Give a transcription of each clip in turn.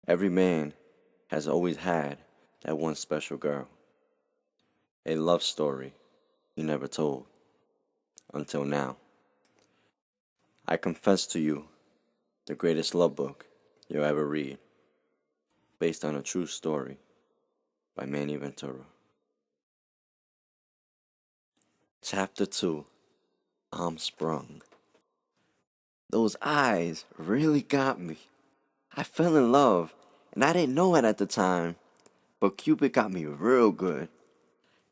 Every man has always had that one special girl. A love story he never told until now. I confess to you the greatest love book you'll ever read, based on a true story by Manny Ventura. Chapter 2. I'm sprung. Those eyes really got me. I fell in love, and I didn't know it at the time, but Cupid got me real good.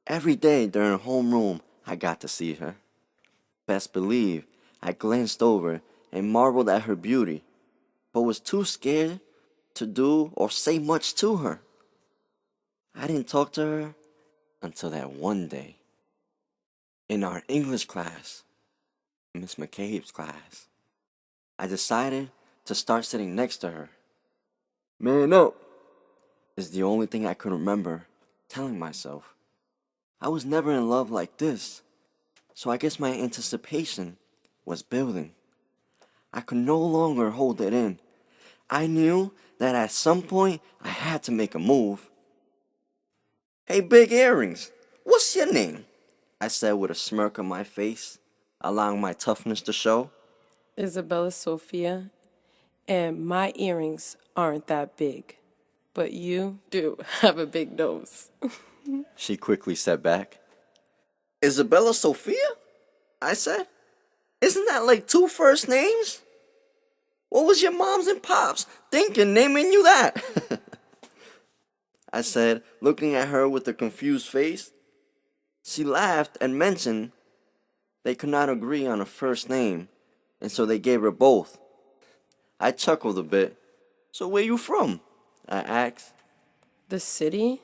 Every day during homeroom, I got to see her. Best believe I glanced over and marveled at her beauty, but was too scared to do or say much to her. I didn't talk to her until that one day. In our English class, Miss McCabe's class, I decided to start sitting next to her. Man up is the only thing I could remember telling myself. I was never in love like this, so I guess my anticipation was building. I could no longer hold it in. I knew that at some point I had to make a move. Hey, big earrings, what's your name? I said with a smirk on my face, allowing my toughness to show. Isabella Sophia, and my earrings aren't that big, but you do have a big nose. She quickly said back. Isabella Sophia? I said. Isn't that like two first names? What was your mom's and pops thinking naming you that? I said, looking at her with a confused face. She laughed and mentioned they could not agree on a first name, and so they gave her both. I chuckled a bit. So where you from? I asked. The city?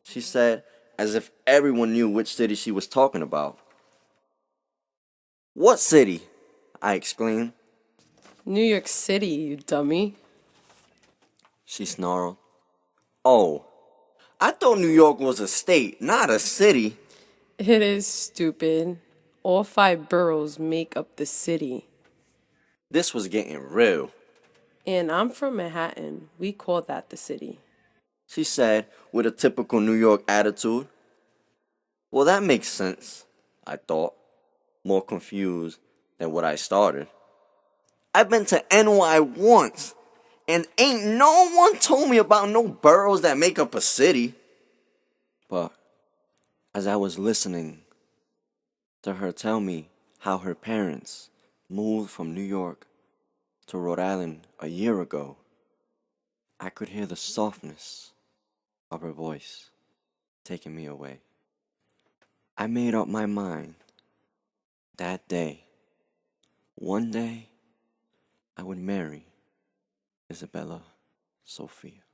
She said, as if everyone knew which city she was talking about. What city? I exclaimed. New York City, you dummy. She snarled. Oh, I thought New York was a state, not a city. It is stupid. All 5 boroughs make up the city. This was getting real, And I'm from Manhattan. We call that the city. she said with a typical New York attitude. Well, that makes sense, I thought, more confused than what I started. I've been to NY once, and ain't no one told me about no boroughs that make up a city. But as I was listening to her tell me how her parents moved from New York to Rhode Island a year ago, I could hear the softness of her voice taking me away. I made up my mind that day, one day, I would marry Isabella Sophia.